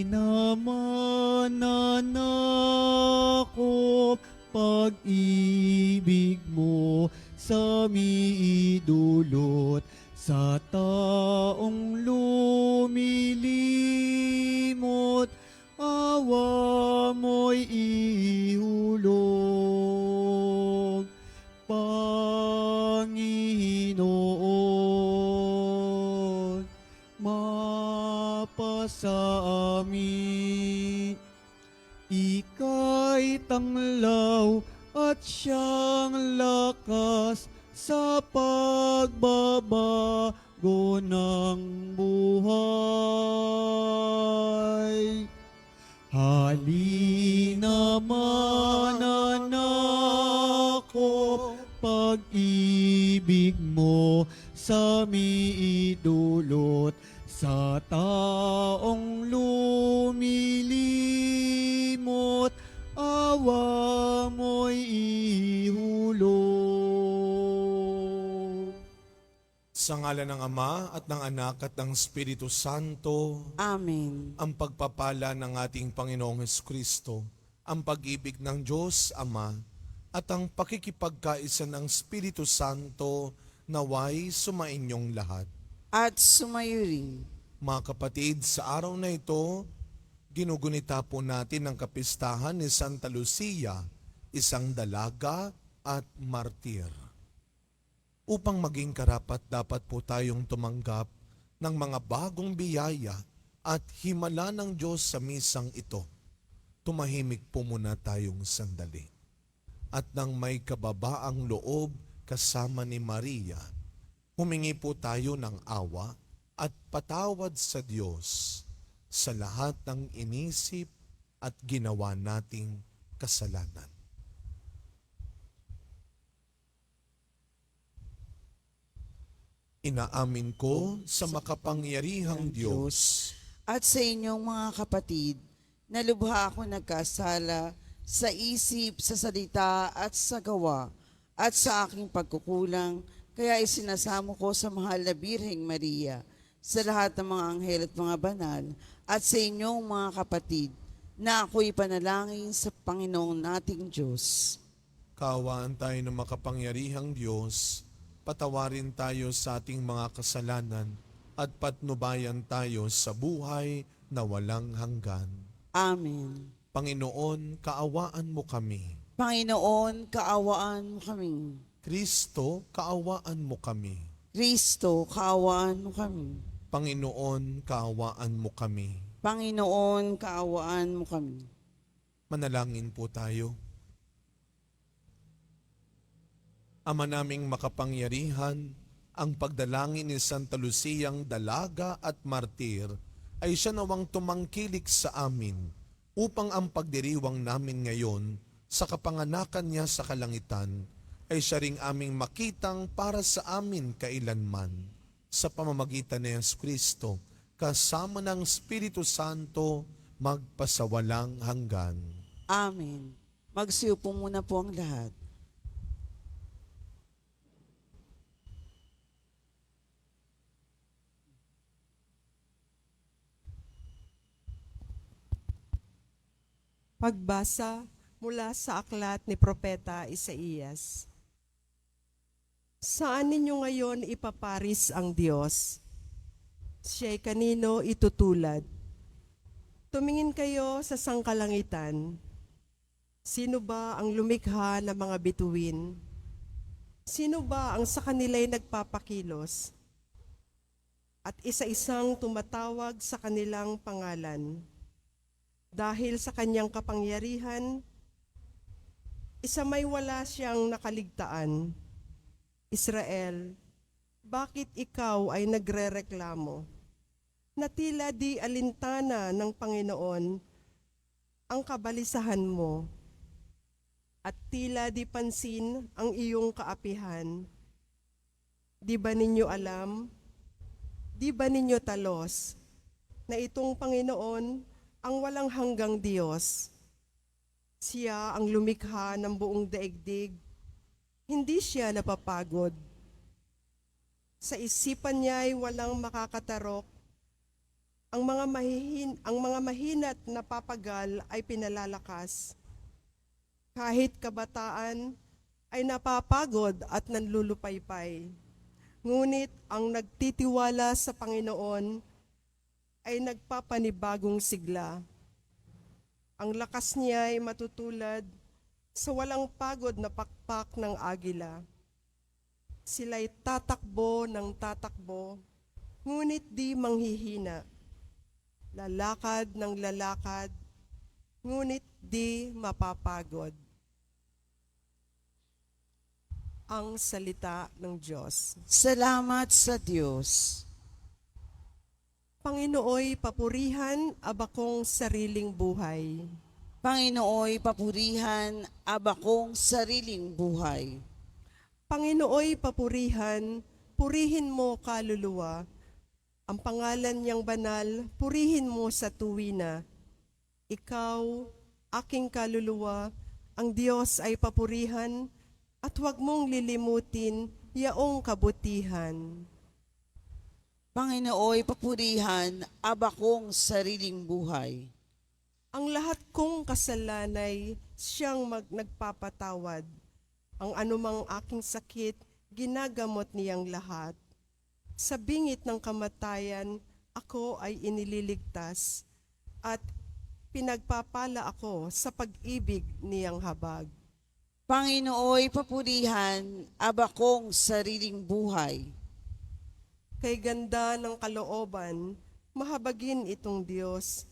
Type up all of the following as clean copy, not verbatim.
naman nanakop pag-ibig mo sa miidulot sa taong lumilimot, awa mo'y ihulog. Panginoon, mapasa amin. Ika'y tanglaw at siyang lakas sa pagbabago ng buhay. Halina mananako, pag-ibig mo sa miidulot sa taong lumilimot, awa mo'y ihulog. Sa ngalan ng Ama at ng Anak at ng Espiritu Santo, Amen. ang pagpapala ng ating Panginoong Hesukristo, ang pag-ibig ng Diyos Ama, at ang pakikipagkaisa ng Espiritu Santo naway sumainyong lahat. At sumayo rin. Mga kapatid, sa araw na ito, ginugunita po natin ang kapistahan ni Santa Lucia, isang dalaga at martir. Upang maging karapat dapat po tayong tumanggap ng mga bagong biyaya at himala ng Diyos sa misang ito. Tumahimik po muna tayong sandali. At nang may kababaang loob kasama ni Maria, humingi po tayo ng awa at patawad sa Diyos sa lahat ng inisip at ginawa nating kasalanan. Inaamin ko sa makapangyarihang Diyos At sa inyong mga kapatid, na lubha ako nagkasala sa isip, sa salita at sa gawa, at sa aking pagkukulang, kaya isinasamo ko sa mahal na Birheng Maria, sa lahat ng mga anghel at mga banal, at sa inyong mga kapatid, na ako'y panalangin sa Panginoong nating Diyos. Kaawaan tayo ng makapangyarihang Diyos, patawarin tayo sa ating mga kasalanan at patnubayan tayo sa buhay na walang hanggan. Amen. Panginoon, kaawaan mo kami. Panginoon, kaawaan mo kami. Kristo, kaawaan mo kami. Kristo, kaawaan mo kami. Panginoon, kaawaan mo kami. Panginoon, kaawaan mo kami. Manalangin po tayo. Ama naming makapangyarihan, ang pagdalangin ni Santa Luciang dalaga at martir ay siya nawang tumangkilik sa amin upang ang pagdiriwang namin ngayon sa kapanganakan niya sa kalangitan ay siya ring aming makitang para sa amin kailanman sa pamamagitan ni Jesucristo kasama ng Espiritu Santo magpasawalang hanggan. Amen. Magsiupo muna po ang lahat. Pagbasa mula sa aklat ni Propeta Isaías. Saan ninyo ngayon ipaparis ang Diyos? Siya'y kanino itutulad? Tumingin kayo sa sangkalangitan. Sino ba ang lumikha ng mga bituin? Sino ba ang sa kanila'y nagpapakilos? At isa-isang tumatawag sa kanilang pangalan. Dahil sa kanyang kapangyarihan, isa may wala siyang nakaligtaan. Israel, bakit ikaw ay nagrereklamo? Na tila di alintana ng Panginoon ang kabalisahan mo, at tila di pansin ang iyong kaapihan. Di ba ninyo alam? Di ba ninyo talos na itong Panginoon ang walang hanggang Diyos? Siya ang lumikha ng buong daigdig. Hindi siya napapagod. Sa isipan niya ay walang makakatarok. Ang mga mahina't napapagal ay pinalalakas. Kahit kabataan ay napapagod at nanlulupaypay. Ngunit ang nagtitiwala sa Panginoon ay nagpapanibagong sigla. Ang lakas niya ay matutulad sa walang pagod na pakpak ng agila. Sila'y tatakbo ng tatakbo, ngunit di manghihina. Lalakad ng lalakad, ngunit di mapapagod. Ang salita ng Diyos. Salamat sa Diyos. Panginooy papurihan abakong sariling buhay. Panginooy papurihan abakong sariling buhay. Panginooy papurihan, purihin mo kaluluwa. Ang pangalan niyang banal, purihin mo sa tuwina. Ikaw, aking kaluluwa, ang Diyos ay papurihan, at huwag mong lilimutin yaong kabutihan. Panginooy papurihan abakong sariling buhay. Ang lahat kong kasalanay, siyang nagpapatawad. Ang anumang aking sakit, ginagamot niyang lahat. Sa bingit ng kamatayan, ako ay inililigtas, at pinagpapala ako sa pag-ibig niyang habag. Panginooy papurihan abakong sariling buhay. Kay ganda ng kalooban, mahabagin itong Diyos.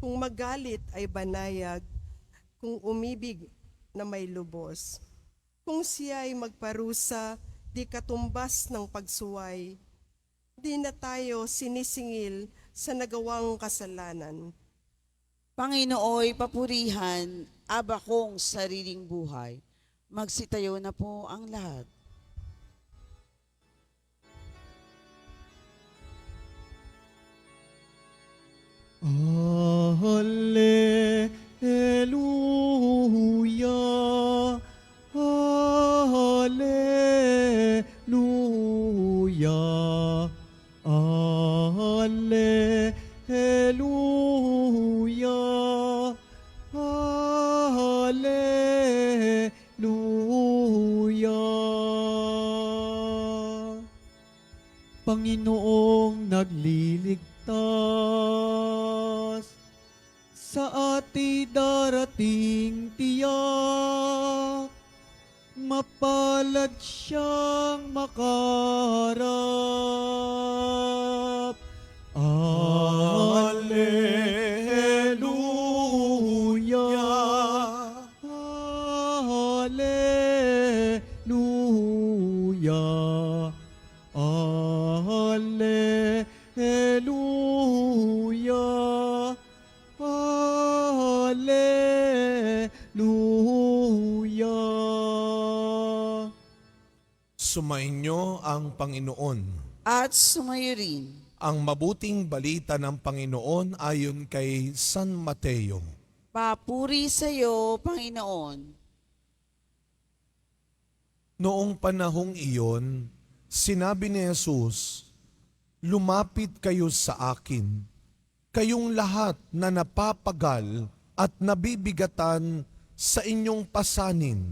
Kung magalit ay banayag, kung umibig na may lubos. Kung siya ay magparusa, di katumbas ng pagsuway. Di na tayo sinisingil sa nagawang kasalanan. Panginooy papurihan abakong sariling buhay. Magsitayo na po ang lahat. Hallelujah, Hallelujah, Hallelujah, Hallelujah. Panginoong nagliligtas, sa ati darating tiyak, mapalad siyang makarap. Alleluia, Alleluia, Alleluia, Alleluia. Sumainyo ang Panginoon. At sumayo rin. Ang mabuting balita ng Panginoon ayon kay San Mateo. Papuri sa iyo, Panginoon. Noong panahong iyon, sinabi ni Jesus, "Lumapit kayo sa akin, kayong lahat na napapagal at nabibigatan sa inyong pasanin,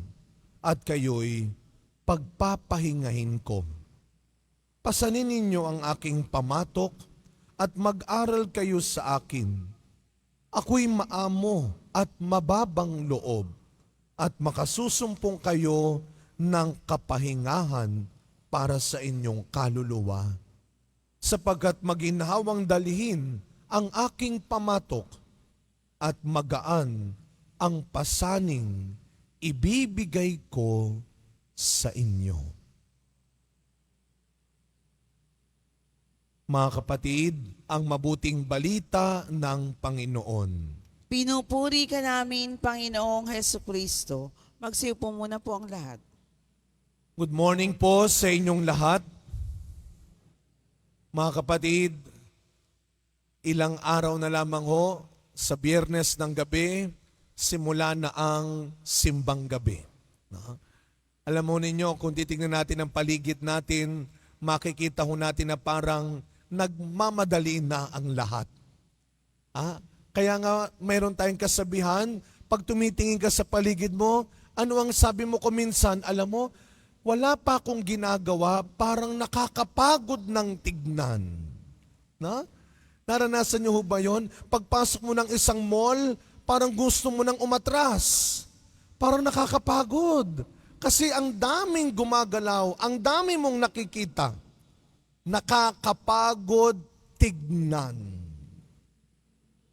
at kayo'y pagpapahingahin ko. Pasanin ninyo ang aking pamatok at mag-aral kayo sa akin. Ako'y maamo at mababang loob, at makasusumpong kayo ng kapahingahan para sa inyong kaluluwa. Sapagkat maginhawang dalhin ang aking pamatok at magaan ang pasaning ibibigay ko sa inyo." Mga kapatid, ang mabuting balita ng Panginoon. Pinupuri ka namin, Panginoong Hesukristo. Magsiupo muna po ang lahat. Good morning po sa inyong lahat. Mga kapatid, ilang araw na lamang ho sa Biyernes ng gabi, simula na ang simbang gabi. Alam mo ninyo, kung titingnan natin ang paligid natin, makikita ho natin na parang nagmamadali na ang lahat. Kaya nga mayroon tayong kasabihan, pag tumitingin ka sa paligid mo, ano ang sabi mo kuminsan? Alam mo, wala pa akong ginagawa, parang nakakapagod ng tignan. Na? Naranasan niyo ho ba yun? Pagpasok mo ng isang mall, parang gusto mo nang umatras. Parang nakakapagod. Kasi ang daming gumagalaw, ang dami mong nakikita. Nakakapagod tignan.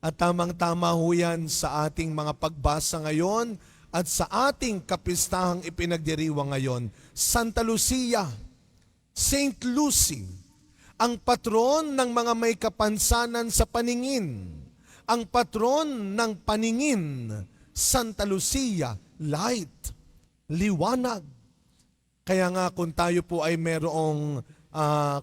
At tamang-tama ho yan sa ating mga pagbasa ngayon at sa ating kapistahang ipinagdiriwang ngayon. Santa Lucia, Saint Lucy, ang patron ng mga may kapansanan sa paningin. Ang patron ng paningin, Santa Lucia, light, liwanag. Kaya nga kung tayo po ay merong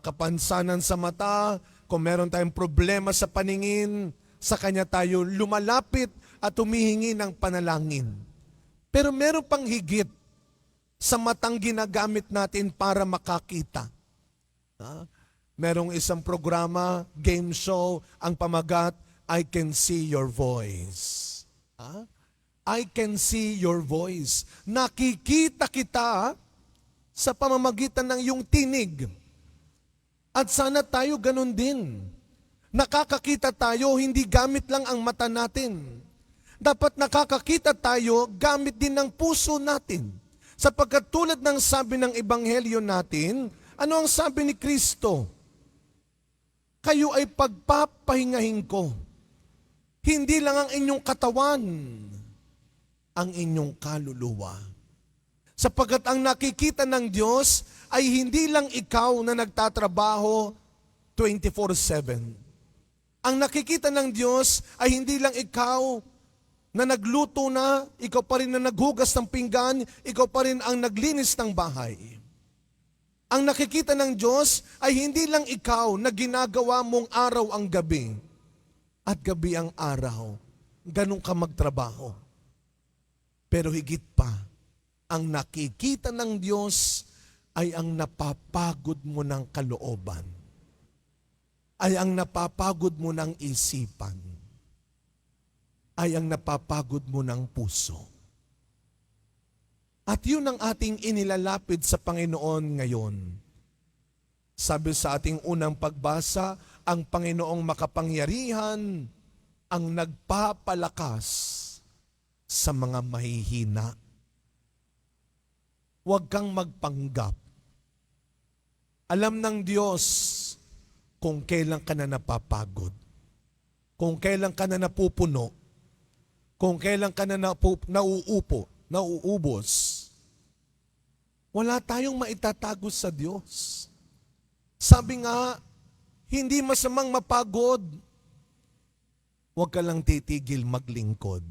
kapansanan sa mata, kung meron tayong problema sa paningin, sa Kanya tayo lumalapit at humihingi ng panalangin. Pero meron pang higit sa matang ginagamit natin para makakita. Merong isang programa, game show, ang pamagat, I Can See Your Voice. I can see your voice. Nakikita kita sa pamamagitan ng iyong tinig. At sana tayo ganun din. Nakakakita tayo, hindi gamit lang ang mata natin. Dapat nakakakita tayo, gamit din ng puso natin. Sapagkat tulad ng sabi ng ebanghelyo natin, ano ang sabi ni Kristo? Kayo ay pagpapahingahin ko. Hindi lang ang inyong katawan, ang inyong kaluluwa. Sapagkat ang nakikita ng Diyos ay hindi lang ikaw na nagtatrabaho 24/7. Ang nakikita ng Diyos ay hindi lang ikaw na nagluto na, ikaw pa rin na naghugas ng pinggan, ikaw pa rin ang naglinis ng bahay. Ang nakikita ng Diyos ay hindi lang ikaw na ginagawa mong araw ang gabi at gabi ang araw. Ganun ka magtrabaho. Pero higit pa, ang nakikita ng Diyos ay ang napapagod mo ng kalooban. Ay ang napapagod mo ng isipan. Ay ang napapagod mo ng puso. At yun ang ating inilalapid sa Panginoon ngayon. Sabi sa ating unang pagbasa, ang Panginoong makapangyarihan ang nagpapalakas sa mga mahihina. Huwag kang magpanggap. Alam ng Diyos kung kailan ka na napapagod, kung kailan ka na napupuno, kung kailan ka na nauubos. Wala tayong maitatago sa Diyos. Sabi nga, hindi masamang mapagod. Huwag ka lang titigil maglingkod.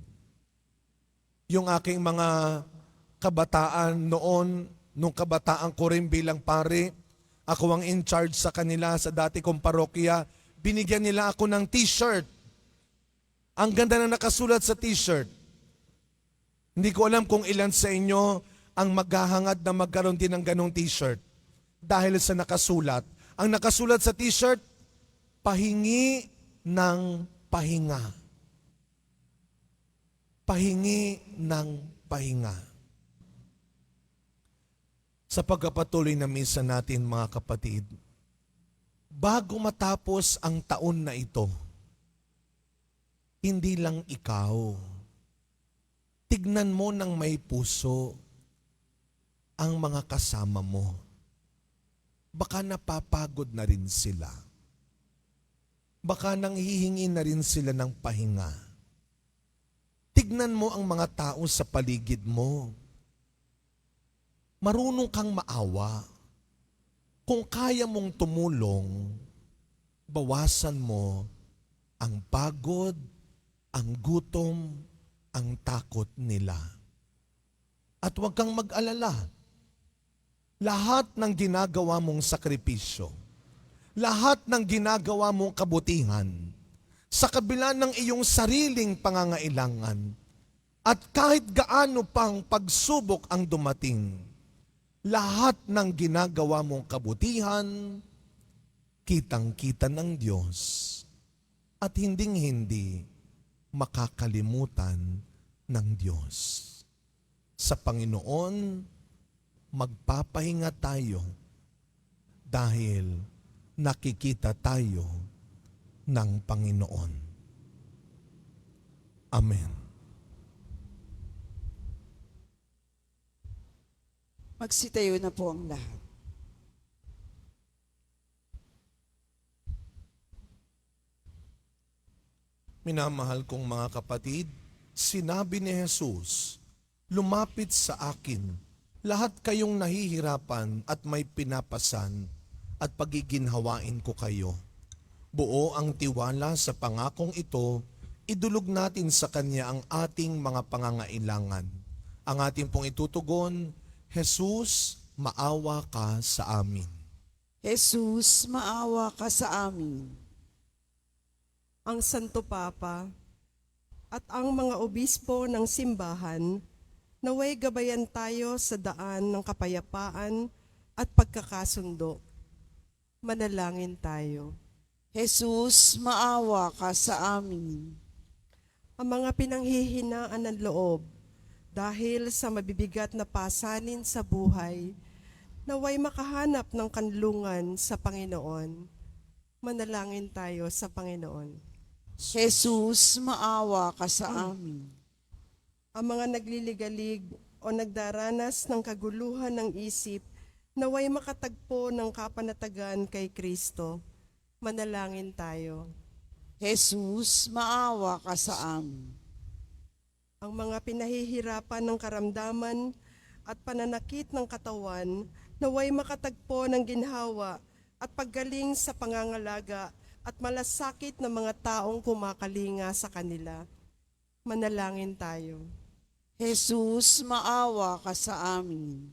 Yung aking mga kabataan noon, nung kabataan ko rin bilang pare, ako ang in charge sa kanila sa dati kong parokya, binigyan nila ako ng t-shirt. Ang ganda na nakasulat sa t-shirt. Hindi ko alam kung ilan sa inyo ang maghahangad na magkaroon din ng ganong t-shirt dahil sa nakasulat. Ang nakasulat sa t-shirt, pahingi ng pahinga. Pahingi ng pahinga. Sa pagpapatuloy na misa natin mga kapatid, bago matapos ang taon na ito, hindi lang ikaw, tignan mo ng may puso ang mga kasama mo. Baka napapagod na rin sila. Baka nanghihingi na rin sila ng pahinga. Tignan mo ang mga tao sa paligid mo. Marunong kang maawa. Kung kaya mong tumulong, bawasan mo ang pagod, ang gutom, ang takot nila. At huwag kang mag-alala. Lahat ng ginagawa mong sakripisyo, lahat ng ginagawa mong kabutihan, sa kabila ng iyong sariling pangangailangan, at kahit gaano pang pagsubok ang dumating, lahat ng ginagawa mong kabutihan, kitang-kita ng Diyos. at hinding-hindi makakalimutan ng Diyos. Sa Panginoon, magpapahinga tayo dahil nakikita tayo ng Panginoon. Amen. Magsitayo na po ang lahat. Minamahal kong mga kapatid, sinabi ni Jesus, "Lumapit sa akin, lahat kayong nahihirapan at may pinapasan, at pagiginhawain ko kayo." Buo ang tiwala sa pangakong ito, idulog natin sa Kanya ang ating mga pangangailangan. Ang ating pong itutugon, "Jesus, maawa ka sa amin." Jesus, maawa ka sa amin. Ang Santo Papa at ang mga obispo ng simbahan, naway gabayan tayo sa daan ng kapayapaan at pagkakasundo. Manalangin tayo. Jesus, maawa ka sa amin. Ang mga pinanghihinaan ng loob dahil sa mabibigat na pasanin sa buhay, naway makahanap ng kanlungan sa Panginoon. Manalangin tayo sa Panginoon. Jesus, maawa ka sa amin. Ang mga nagliligalig o nagdaranas ng kaguluhan ng isip, naway makatagpo ng kapanatagan kay Kristo. Manalangin tayo. Jesus, maawa ka sa amin. Ang mga pinahihirapan ng karamdaman at pananakit ng katawan, naway makatagpo ng ginhawa at paggaling sa pangangalaga at malasakit ng mga taong kumakalinga sa kanila. Manalangin tayo. Jesus, maawa ka sa amin.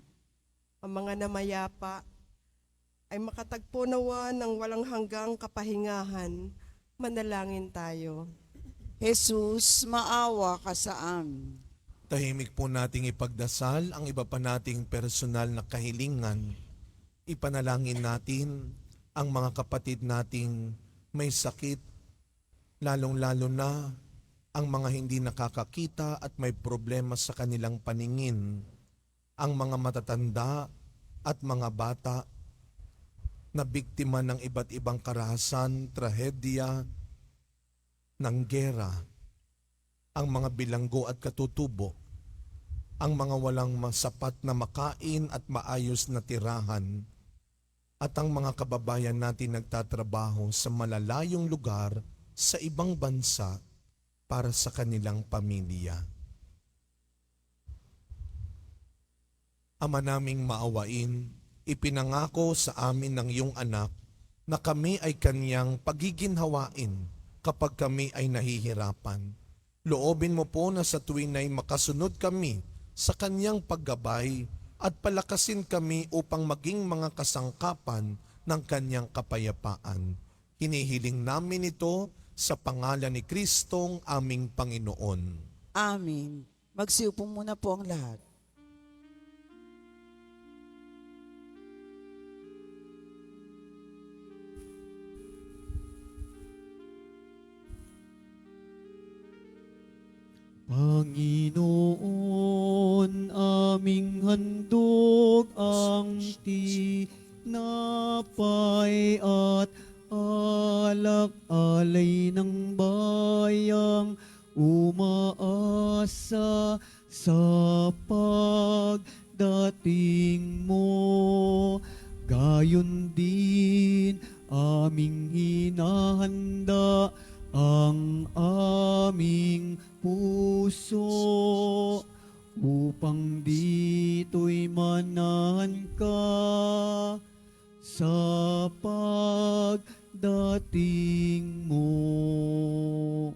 Ang mga namayapa ay makatagpo nawa ng walang hanggang kapahingahan. Manalangin tayo. Jesus, maawa ka sa amin. Tahimik po nating ipagdasal ang iba pa nating personal na kahilingan. Ipanalangin natin ang mga kapatid nating may sakit, lalong-lalo na ang mga hindi nakakakita at may problema sa kanilang paningin, ang mga matatanda at mga bata na biktima ng iba't ibang karahasan, trahedya, ng gera, ang mga bilanggo at katutubo, ang mga walang masapat na makain at maayos na tirahan, at ang mga kababayan natin nagtatrabaho sa malalayong lugar sa ibang bansa para sa kanilang pamilya. Ama naming maawain, ipinangako sa amin ng iyong anak na kami ay kanyang pagiginhawain kapag kami ay nahihirapan. Loobin mo po na sa tuwing ay makasunod kami sa kanyang paggabay at palakasin kami upang maging mga kasangkapan ng kanyang kapayapaan. Hinihiling namin ito sa pangalan ni Kristong aming Panginoon. Amen. Magsiupo muna po ang lahat. Panginoon, aming handog ang tinapay at alak-alay ng bayang umaasa sa pagdating mo. Gayon din aming hinahanda ang aming puso upang dito'y manahan ka sa pagdating mo.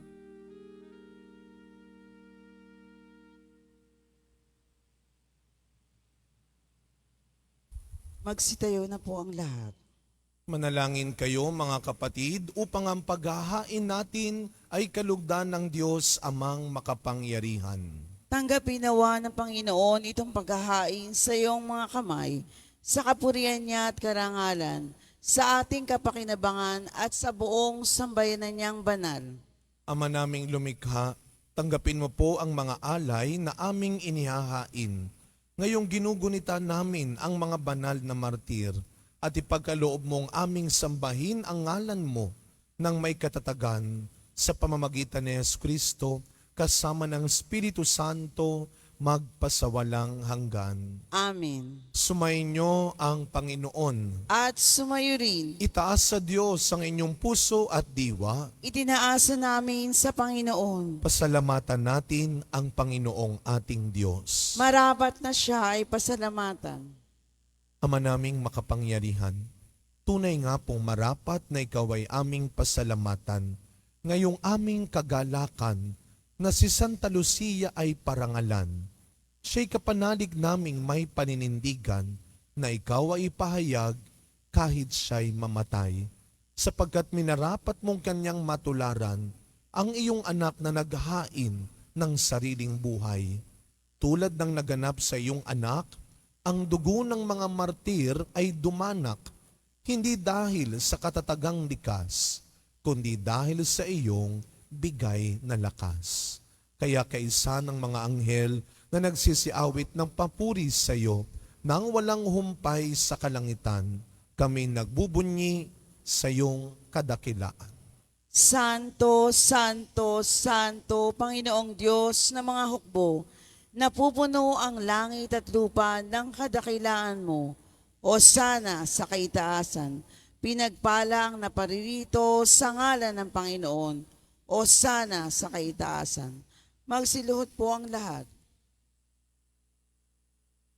Magsitayo na po ang lahat. Manalangin kayo mga kapatid upang ang paghahain natin ay kalugdan ng Diyos amang makapangyarihan. Tanggapin nawa ng Panginoon itong paghahain sa iyong mga kamay, sa kapurihan niya at karangalan, sa ating kapakinabangan at sa buong sambayanan niyang banal. Ama naming lumikha, tanggapin mo po ang mga alay na aming inihahain. Ngayong ginugunita namin ang mga banal na martir at ipagkaloob mong aming sambahin ang ngalan mo nang may katatagan sa pamamagitan ni Jesucristo kasama ng Espiritu Santo magpasawalang hanggan. Amen. Sumainyo ang Panginoon. At sumayo rin, Itaas sa Diyos ang inyong puso at diwa. itinaasa namin sa Panginoon. Pasalamatan natin ang Panginoong ating Diyos. Marapat na siya ay pasalamatan. Ama naming makapangyarihan, tunay nga pong marapat na ikaw ay aming pasalamatan ngayong aming kagalakan na si Santa Lucia ay parangalan. Siya'y kapanalig naming may paninindigan na ikaw ay ipahayag kahit siya'y mamatay, sapagkat minarapat mong kanyang matularan ang iyong anak na naghain ng sariling buhay. Tulad ng naganap sa iyong anak, ang dugo ng mga martir ay dumanak, hindi dahil sa katatagang likas, kundi dahil sa iyong bigay na lakas. Kaya kaisa ng mga anghel na nagsisiawit ng papuri sa iyo nang walang humpay sa kalangitan, kami nagbubunyi sa iyong kadakilaan. Santo, Santo, Santo, Panginoong Diyos ng mga hukbo, napupuno ang langit at lupa ng kadakilaan mo. O sana sa kaitaasan, pinagpala ang naparirito sa ngalan ng Panginoon. O sana sa kaitaasan. Magsiluhod po ang lahat.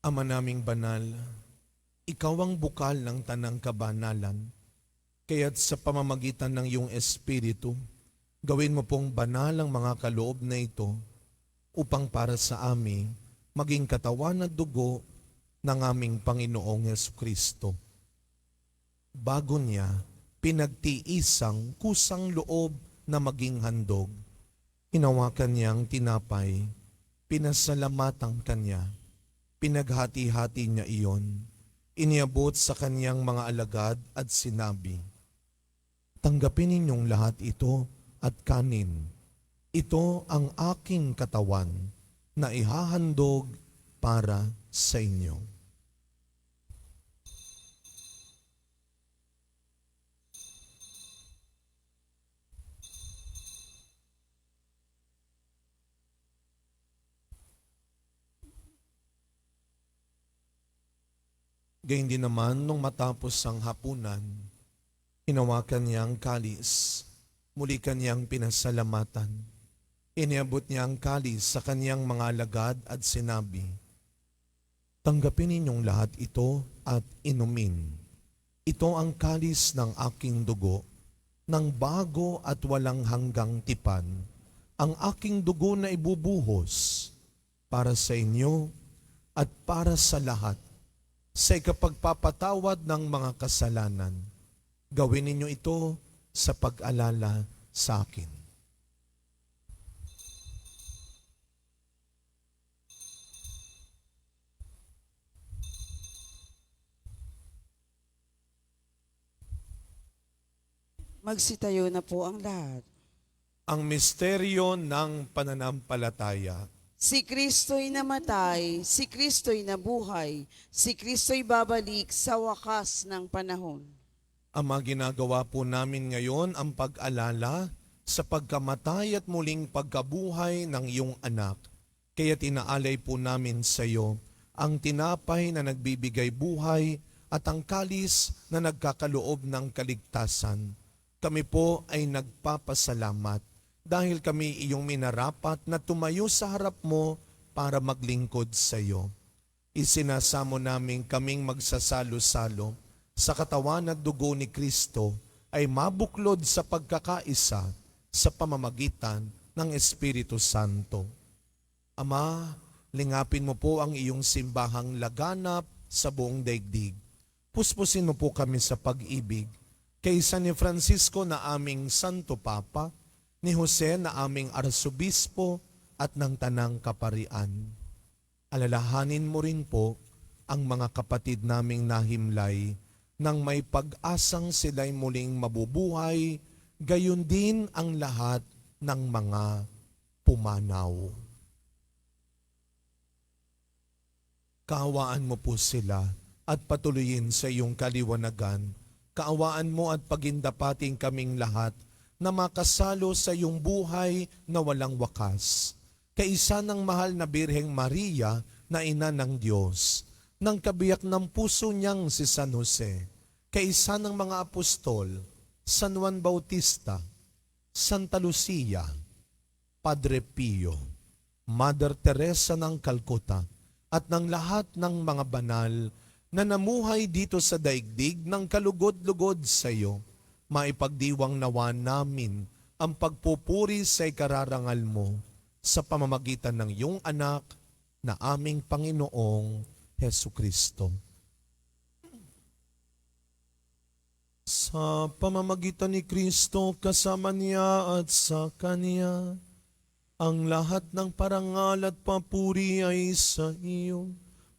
Ama naming banal, ikaw ang bukal ng tanang kabanalan, kaya't sa pamamagitan ng iyong Espiritu, gawin mo pong banal ang mga kaloob na ito upang para sa amin maging katawan at dugo ng aming Panginoong Jesucristo. Bago niya, pinagtiisang kusang loob na maging handog. Hinawakan niyang tinapay, pinasalamatan kanya, pinaghati-hati niya iyon, iniabot sa kanyang mga alagad at sinabi, "Tanggapin ninyong lahat ito at kanin. Ito ang aking katawan na ihahandog para sa inyo." Gayun din naman, nung matapos ang hapunan, hinawakan niya ang kalis, muli kanyang pinasalamatan. Iniabot niya ang kalis sa kanyang mga alagad at sinabi, "Tanggapin ninyong lahat ito at inumin. Ito ang kalis ng aking dugo, ng bago at walang hanggang tipan, ang aking dugo na ibubuhos para sa inyo at para sa lahat, sa ikapagpapatawad ng mga kasalanan. Gawin ninyo ito sa pag-alala sa akin." Magsitayo na po ang lahat. Ang misteryo ng pananampalataya. Si Kristo'y namatay, si Kristo'y nabuhay, si Kristo'y babalik sa wakas ng panahon. Ama, ginagawa po namin ngayon ang pag-alala sa pagkamatay at muling pagkabuhay ng iyong anak. Kaya tinaalay po namin sa iyo ang tinapay na nagbibigay buhay at ang kalis na nagkakaloob ng kaligtasan. Kami po ay nagpapasalamat dahil kami iyong minarapat na tumayo sa harap mo para maglingkod sa iyo. Isinasamo namin kaming magsasalo-salo sa katawan at dugo ni Kristo ay mabuklod sa pagkakaisa sa pamamagitan ng Espiritu Santo. Ama, lingapin mo po ang iyong simbahang laganap sa buong daigdig. Puspusin mo po kami sa pag-ibig kay San Francisco na aming Santo Papa, ni Jose na aming Arsobispo at ng Tanang Kaparian. Alalahanin mo rin po ang mga kapatid naming nahimlay nang may pag-asang sila'y muling mabubuhay, gayon din ang lahat ng mga pumanaw. Kaawaan mo po sila at patuloyin sa iyong kaliwanagan. Kaawaan mo at pagindapating kaming lahat na makasalo sa iyong buhay na walang wakas. Kaisa ng mahal na Birheng Maria na ina ng Diyos, ng kabiyak ng puso niyang si San Jose, kaisa ng mga apostol, San Juan Bautista, Santa Lucia, Padre Pio, Mother Teresa ng Calcutta, at ng lahat ng mga banal na namuhay dito sa daigdig ng kalugod-lugod sa iyo, maipagdiwang nawa namin ang pagpupuri sa ikararangal mo sa pamamagitan ng iyong anak na aming Panginoong Hesu Kristo. Sa pamamagitan ni Kristo, kasama niya at sa Kanya, ang lahat ng parangal at papuri ay sa iyo,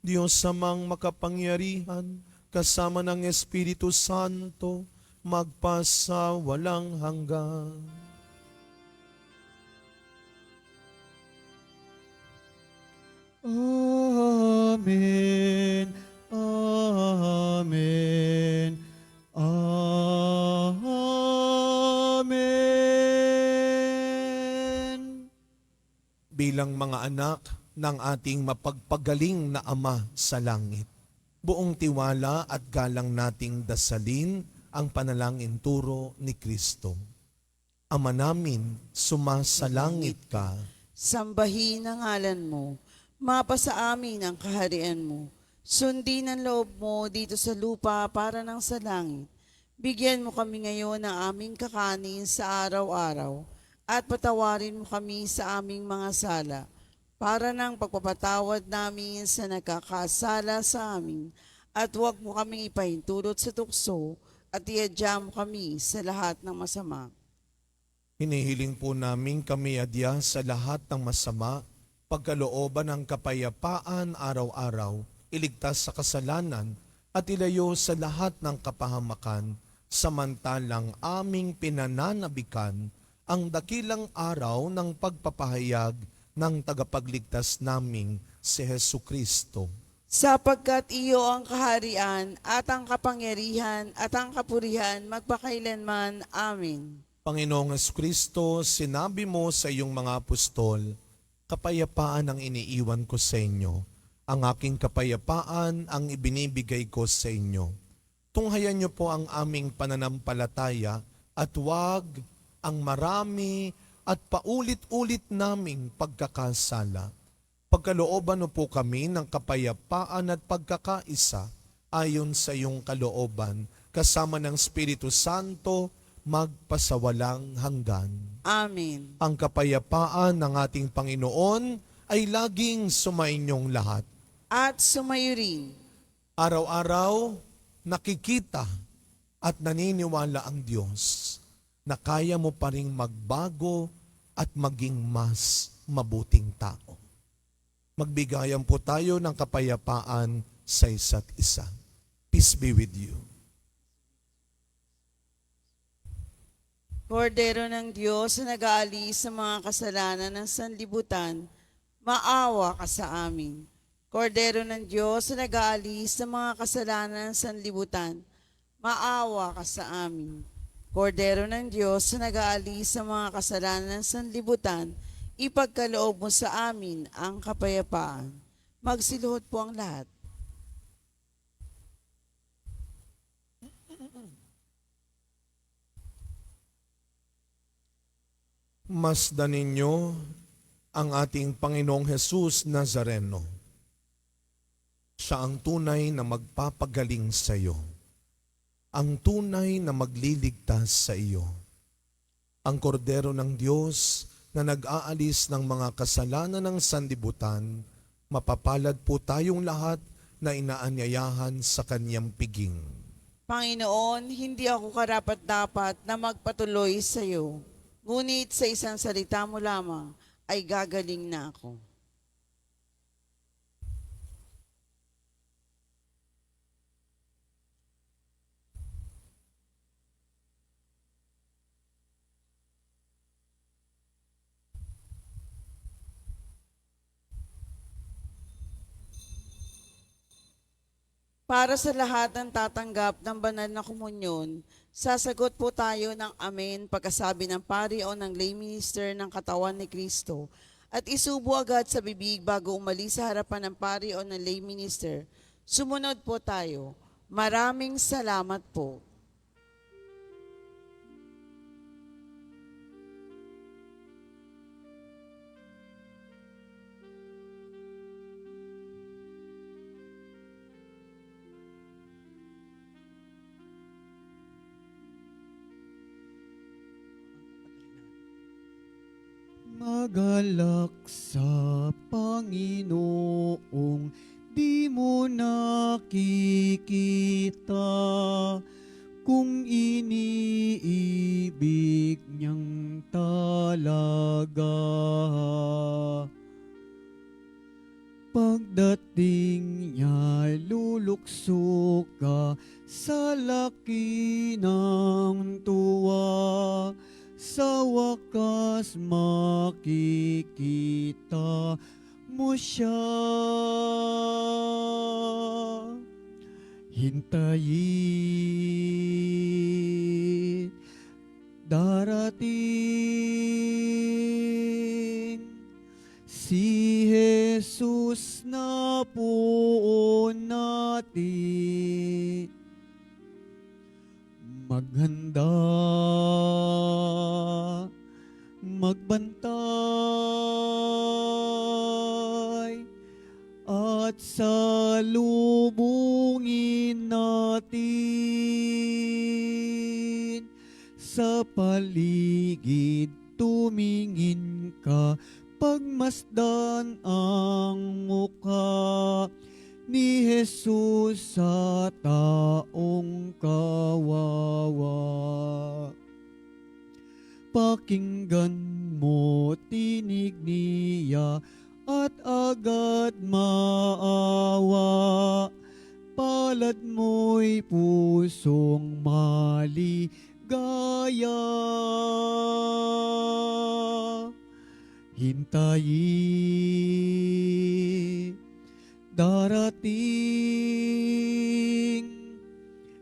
Diyos Amang makapangyarihan, kasama ng Espiritu Santo, magpasa walang hanggan. Amen. Amen. Amen. Bilang mga anak ng ating mapagpagaling na Ama sa langit, buong tiwala at galang nating dasalin ang panalangin turo ni Kristo. Ama namin, sumasalangit ka. Sambahin ang ngalan mo, mapasa amin ang kaharian mo. Sundin ang loob mo dito sa lupa para ng sa langit. Bigyan mo kami ngayon ng aming kakanin sa araw-araw at patawarin mo kami sa aming mga sala para ng pagpapatawad namin sa nagkakasala sa amin at huwag mo kaming ipahintulot sa tukso at iadya mo kami sa lahat ng masama. Hinihiling po namin kami adya sa lahat ng masama, pagkalooban ng kapayapaan araw-araw, iligtas sa kasalanan at ilayo sa lahat ng kapahamakan, samantalang aming pinananabikan ang dakilang araw ng pagpapahayag ng tagapagligtas naming si Hesu Kristo. Sapagkat iyo ang kaharian at ang kapangyarihan at ang kapurihan magpakailanman. Amen. Panginoong Kristo, sinabi mo sa iyong mga apostol, kapayapaan ang iniiwan ko sa inyo. Ang aking kapayapaan ang ibinibigay ko sa inyo. Tunghayan niyo po ang aming pananampalataya at huwag ang marami at paulit-ulit naming pagkakasala. Pagkalooban mo po kami ng kapayapaan at pagkakaisa ayon sa iyong kalooban, kasama ng Espiritu Santo, magpasawalang hanggan. Amen. Ang kapayapaan ng ating Panginoon ay laging sumainyong lahat. At sumayo rin. Araw-araw, nakikita at naniniwala ang Diyos na kaya mo pa ring magbago at maging mas mabuting tao. Magbigayan po tayo ng kapayapaan sa isa't isa. Peace be with you. Kordero ng Diyos na nag-aalis sa mga kasalanan ng sanlibutan, maawa ka sa amin. Kordero ng Diyos na nag-aalis sa mga kasalanan ng sanlibutan, maawa ka sa amin. Kordero ng Diyos na nag-aalis sa mga kasalanan ng sanlibutan, ipagkaloob mo sa amin ang kapayapaan. Magsiluhod po ang lahat. Masdan ninyo ang ating Panginoong Jesus Nazareno. Siya ang tunay na magpapagaling sa iyo. Ang tunay na magliligtas sa iyo. Ang kordero ng Diyos na nag-aalis ng mga kasalanan ng sanlibutan, mapapalad po tayong lahat na inaanyayahan sa kanyang piging. Panginoon, hindi ako karapat-dapat na magpatuloy sa iyo. Ngunit sa isang salita mo lamang ay gagaling na ako. Para sa lahat ng tatanggap ng banal na komunyon, sasagot po tayo ng amen pagkasabi ng pari o ng lay minister ng katawan ni Kristo at isubo agad sa bibig bago umalis sa harapan ng pari o ng lay minister. Sumunod po tayo. Maraming salamat po. Magalak sa Panginoong di mo nakikita, kung iniibig niyang talaga. Pagdating niya, lulukso ka sa laki ng tuwa. Sa wakas makikita mo siya. Hintayin, darating si Jesus na puon natin. Maghanda, magbantay, at salubungin natin. Sa paligid tumingin ka, pagmasdan ang mukha ni Jesus sa taong kawawa. Pakinggan mo tinig niya at agad maawa. Palad mo'y pusong maligaya. Hintayin, darating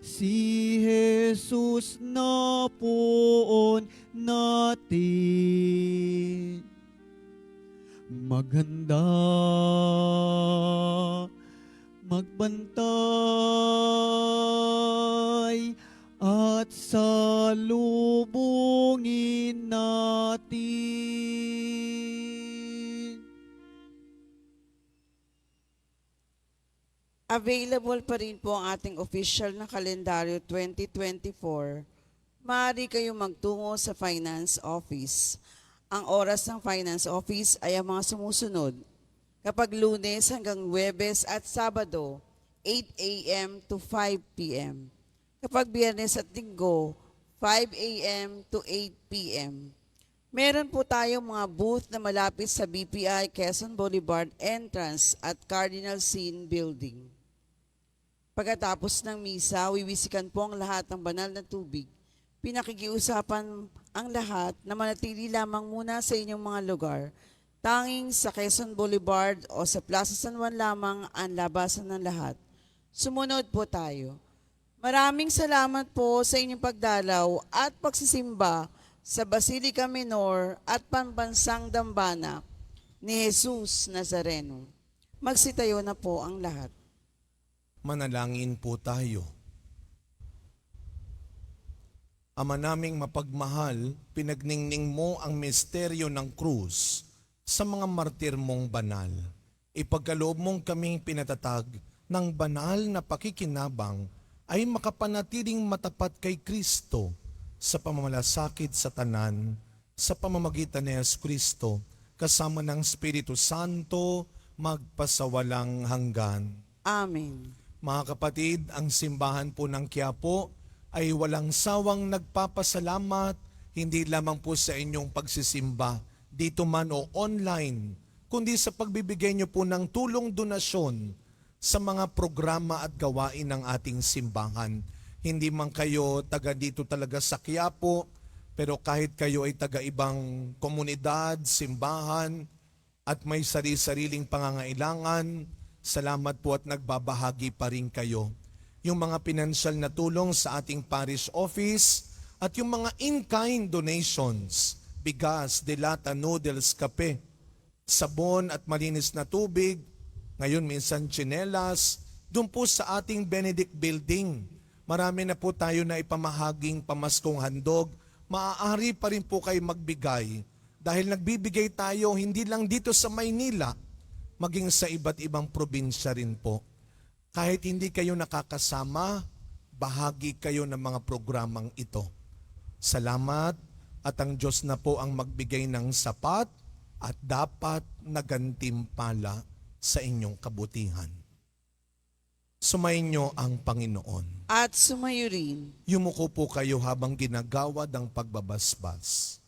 si Jesus na puon natin. Maghanda, magbantay, at salubungin natin. Available pa rin po ang ating official na kalendaryo 2024. Maaari kayong magtungo sa Finance Office. Ang oras ng Finance Office ay ang mga sumusunod. Kapag Lunes hanggang Huwebes at Sabado, 8 a.m. to 5 p.m. Kapag Biyernes at Linggo, 5 a.m. to 8 p.m. Meron po tayong mga booth na malapit sa BPI Quezon Boulevard entrance at Cardinal Sin Building. Pagkatapos ng misa, wiwisikan po ang lahat ng banal na tubig. Pinakikiusapan ang lahat na manatili lamang muna sa inyong mga lugar. Tanging sa Quezon Boulevard o sa Plaza San Juan lamang ang labasan ng lahat. Sumunod po tayo. Maraming salamat po sa inyong pagdalaw at pagsisimba sa Basilica Minor at Pambansang Dambana ni Jesus Nazareno. Magsitayo na po ang lahat. Manalangin po tayo. Ama naming mapagmahal, pinagningning mo ang misteryo ng krus sa mga martir mong banal. Ipagkaloob mong kaming pinatatag ng banal na pakikinabang ay makapanatiling matapat kay Kristo sa pamamalasakit sa tanan, sa pamamagitan ni Yesu Kristo, kasama ng Espiritu Santo, magpasawalang hanggan. Amen. Mga kapatid, ang simbahan po ng Quiapo ay walang sawang nagpapasalamat, hindi lamang po sa inyong pagsisimba, dito man o online, kundi sa pagbibigay niyo po ng tulong donasyon sa mga programa at gawain ng ating simbahan. Hindi man kayo taga dito talaga sa Quiapo, pero kahit kayo ay taga ibang komunidad, simbahan, at may sarili-sariling pangangailangan, salamat po at nagbabahagi pa rin kayo. yung mga pinansyal na tulong sa ating parish office, at yung mga in-kind donations, bigas, delata, noodles, kape, sabon at malinis na tubig, ngayon minsan tsinelas, doon po sa ating Benedict Building. Marami na po tayo na ipamahaging pamaskong handog. Maaari pa rin po kayo magbigay dahil nagbibigay tayo hindi lang dito sa Maynila, maging sa iba't ibang probinsya rin po. Kahit hindi kayo nakakasama, bahagi kayo ng mga programang ito. Salamat at ang Diyos na po ang magbigay ng sapat at dapat na gantimpala sa inyong kabutihan. Sumayin niyo ang Panginoon. At sumayo rin. Yumuko po kayo habang ginagawad ang pagbabasbas.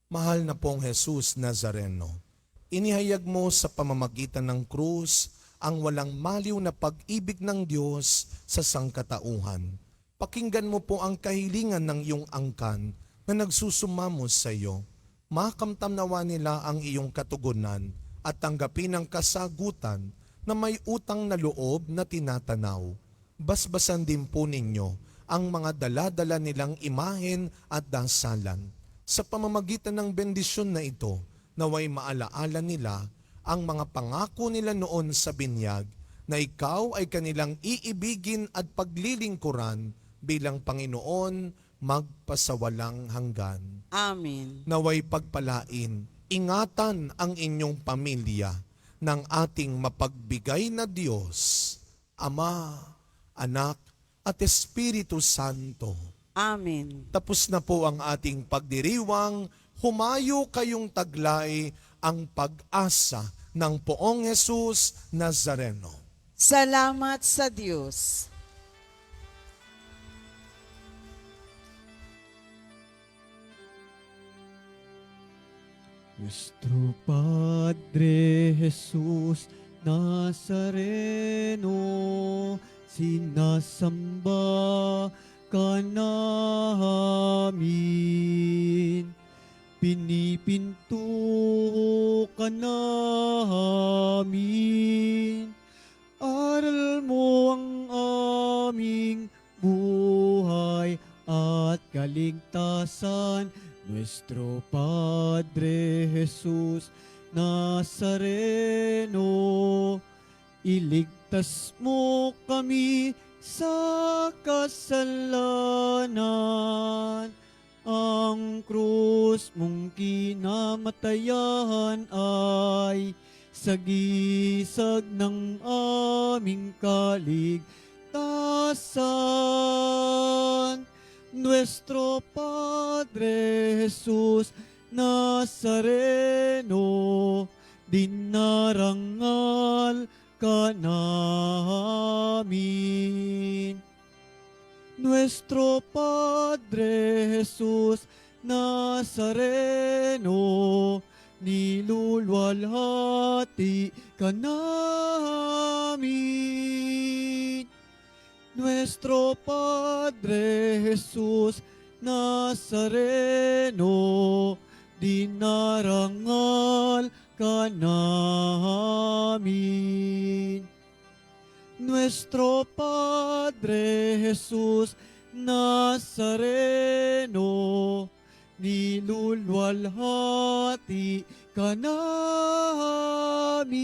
Mahal na pong Jesus Nazareno, inihayag mo sa pamamagitan ng krus ang walang maliw na pag-ibig ng Diyos sa sangkatauhan. Pakinggan mo po ang kahilingan ng iyong angkan na nagsusumamo sa iyo. Makamtam nawa nila ang iyong katugunan at tanggapin ang kasagutan na may utang na loob na tinatanaw. Basbasan din po ninyo ang mga dala-dala nilang imahen at dasalan. Sa pamamagitan ng bendisyon na ito, naway maalaala nila ang mga pangako nila noon sa binyag na ikaw ay kanilang iibigin at paglilingkuran bilang Panginoon magpasawalang hanggan. Amen. Naway pagpalain, ingatan ang inyong pamilya ng ating mapagbigay na Diyos, Ama, Anak, at Espiritu Santo. Amen. Tapos na po ang ating pagdiriwang, humayo kayong taglay ang pag-asa ng Poong Jesus Nazareno. Salamat sa Diyos. Nuestro Padre Jesús Nazareno, sinasamba ka namin. Pinipinto ka namin. Aral mo ang aming buhay at kaligtasan. Nuestro Padre Jesús Nazareno, iligtas mo kami sa kasalanan. Ang krus mong kinamatayan ay sagisag ng aming kaligtasan. Nuestro Padre Jesús Nazareno, dinarangal ka namin. Nuestro Padre Jesús Nazareno, niluluwalhati ka namin. Nuestro Padre Jesús Nazareno, dinarangal ka namin. Nuestro Padre Jesús Nazareno, niluluwalhati ka namin.